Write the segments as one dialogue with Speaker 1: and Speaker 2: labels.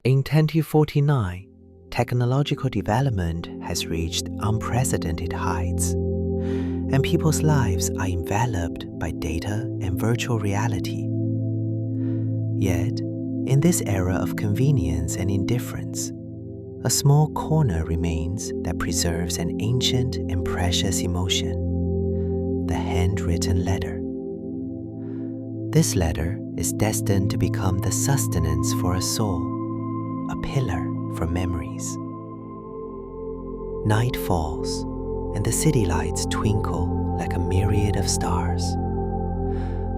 Speaker 1: In 2049, technological development has reached unprecedented heights, and people's lives are enveloped by data and virtual reality. Yet, in this era of convenience and indifference, a small corner remains that preserves an ancient and precious emotion: the handwritten letter. This letter is destined to become the sustenance for a soul, a pillar for memories. Night falls, and the city lights twinkle like a myriad of stars.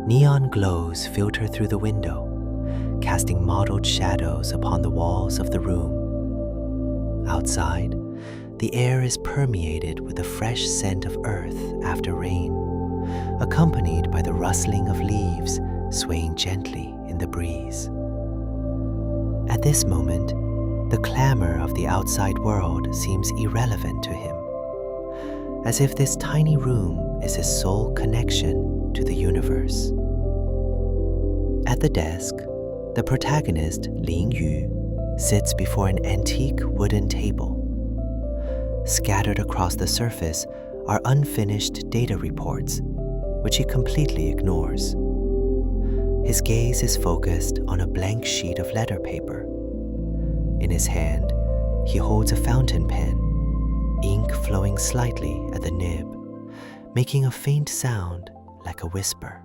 Speaker 1: Neon glows filter through the window, casting mottled shadows upon the walls of the room. Outside, the air is permeated with the fresh scent of earth after rain, accompanied by the rustling of leaves swaying gently in the breeze. At this moment, the clamor of the outside world seems irrelevant to him, as if this tiny room is his sole connection to the universe. At the desk, the protagonist, Lin Yu, sits before an antique wooden table. Scattered across the surface are unfinished data reports, which he completely ignores. His gaze is focused on a blank sheet of letter paper. In his hand, he holds a fountain pen, ink flowing slightly at the nib, making a faint sound like a whisper.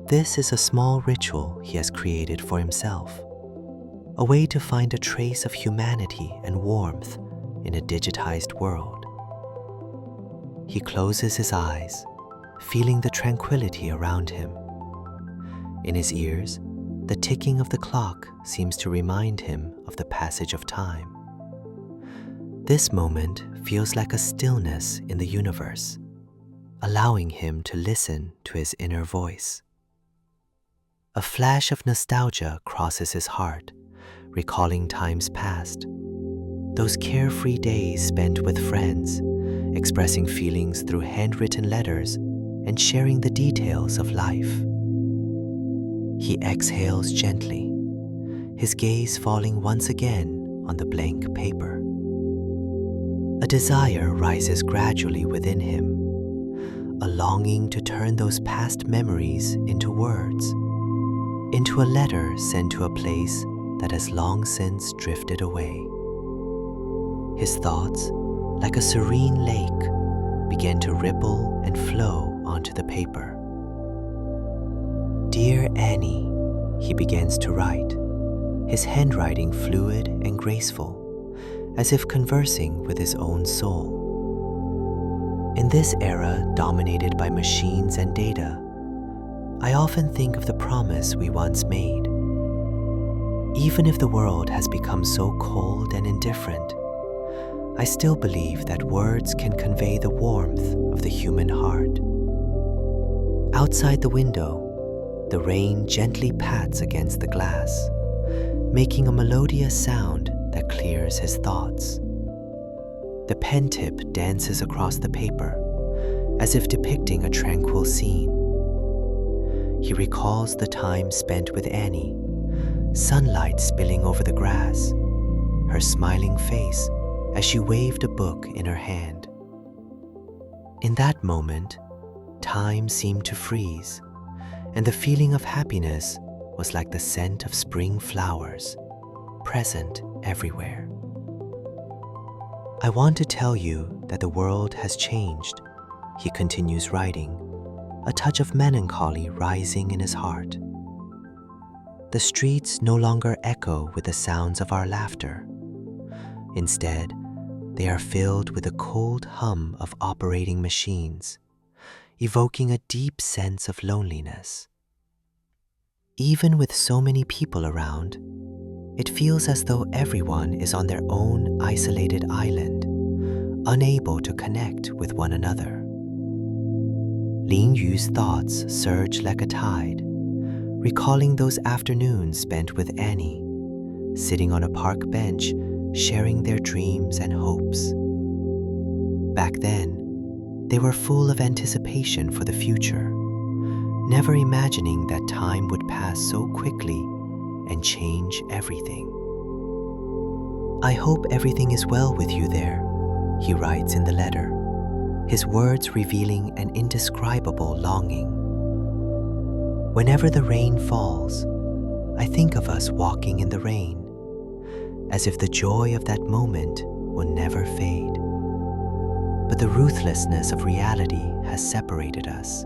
Speaker 1: This is a small ritual he has created for himself, a way to find a trace of humanity and warmth in a digitized world. He closes his eyes, feeling the tranquility around him. In his ears, the ticking of the clock seems to remind him of the passage of time. This moment feels like a stillness in the universe, allowing him to listen to his inner voice. A flash of nostalgia crosses his heart, recalling times past, those carefree days spent with friends, expressing feelings through handwritten letters and sharing the details of life. He exhales gently, his gaze falling once again on the blank paper. A desire rises gradually within him, a longing to turn those past memories into words, into a letter sent to a place that has long since drifted away. His thoughts, like a serene lake, begin to ripple and flow onto the paper. Dear Annie, he begins to write, his handwriting fluid and graceful, as if conversing with his own soul. In this era dominated by machines and data, I often think of the promise we once made. Even if the world has become so cold and indifferent, I still believe that words can convey the warmth of the human heart. Outside the window, the rain gently pats against the glass, making a melodious sound that clears his thoughts. The pen tip dances across the paper, as if depicting a tranquil scene. He recalls the time spent with Annie, sunlight spilling over the grass, her smiling face as she waved a book in her hand. In that moment, time seemed to freeze, and the feeling of happiness was like the scent of spring flowers, present everywhere. I want to tell you that the world has changed, he continues writing, a touch of melancholy rising in his heart. The streets no longer echo with the sounds of our laughter. Instead, they are filled with the cold hum of operating machines, evoking a deep sense of loneliness. Even with so many people around, it feels as though everyone is on their own isolated island, unable to connect with one another. Lin Yu's thoughts surge like a tide, recalling those afternoons spent with Annie, sitting on a park bench, sharing their dreams and hopes. Back then, they were full of anticipation for the future, never imagining that time would pass so quickly and change everything. I hope everything is well with you there, he writes in the letter, his words revealing an indescribable longing. Whenever the rain falls, I think of us walking in the rain, as if the joy of that moment will never fade. But the ruthlessness of reality has separated us,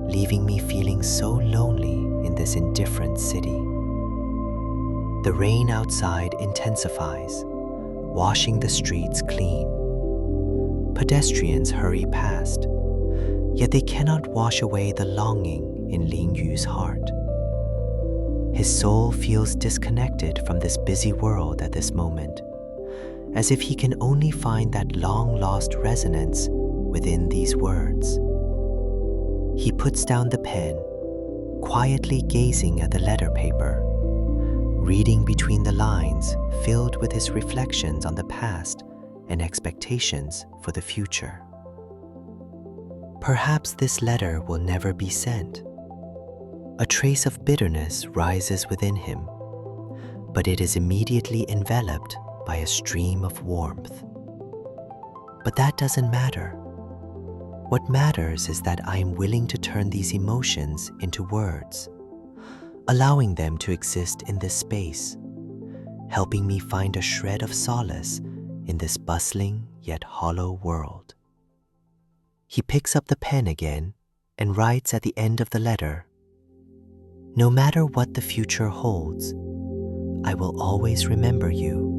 Speaker 1: leaving me feeling so lonely in this indifferent city. The rain outside intensifies, washing the streets clean. Pedestrians hurry past, yet they cannot wash away the longing in Ling Yu's heart. His soul feels disconnected from this busy world at this moment, as if he can only find that long-lost resonance within these words. He puts down the pen, quietly gazing at the letter paper, reading between the lines filled with his reflections on the past and expectations for the future. Perhaps this letter will never be sent. A trace of bitterness rises within him, but it is immediately enveloped by a stream of warmth. But that doesn't matter. What matters is that I am willing to turn these emotions into words, allowing them to exist in this space, helping me find a shred of solace in this bustling yet hollow world. He picks up the pen again and writes at the end of the letter, "No matter what the future holds, I will always remember you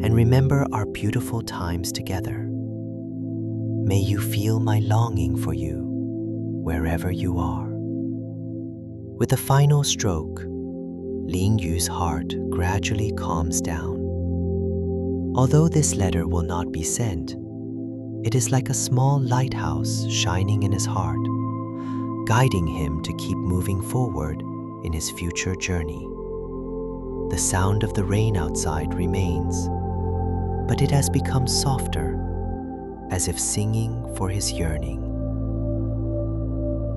Speaker 1: and remember our beautiful times together. May you feel my longing for you wherever you are." With the final stroke, Ling Yu's heart gradually calms down. Although this letter will not be sent, it is like a small lighthouse shining in his heart, guiding him to keep moving forward in his future journey. The sound of the rain outside remains, but it has become softer, as if singing for his yearning.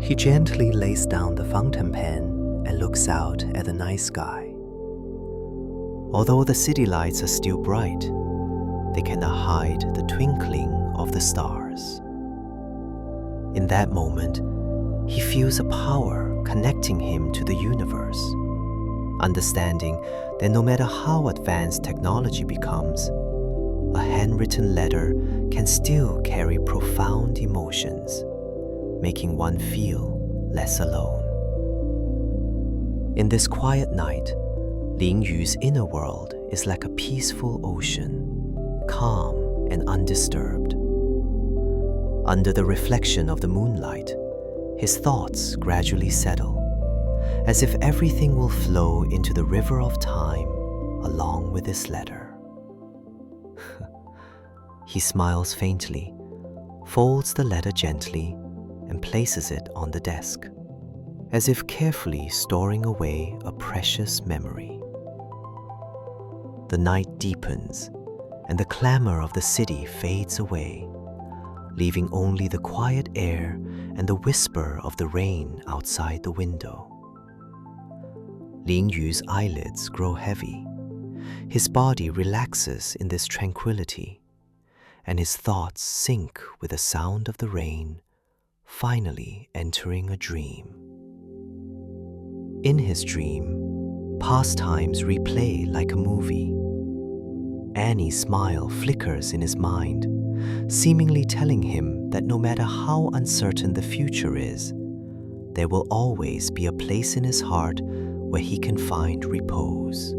Speaker 1: He gently lays down the fountain pen and looks out at the night sky. Although the city lights are still bright, they cannot hide the twinkling of the stars. In that moment, he feels a power connecting him to the universe, understanding that no matter how advanced technology becomes, a handwritten letter can still carry profound emotions, making one feel less alone. In this quiet night, Ling Yu's inner world is like a peaceful ocean, calm and undisturbed. Under the reflection of the moonlight, his thoughts gradually settle, as if everything will flow into the river of time along with this letter. He smiles faintly, folds the letter gently, and places it on the desk, as if carefully storing away a precious memory. The night deepens, and the clamor of the city fades away, leaving only the quiet air and the whisper of the rain outside the window. Ling Yu's eyelids grow heavy. His body relaxes in this tranquility, and his thoughts sink with the sound of the rain, finally entering a dream. In his dream, past times replay like a movie. Annie's smile flickers in his mind, seemingly telling him that no matter how uncertain the future is, there will always be a place in his heart where he can find repose.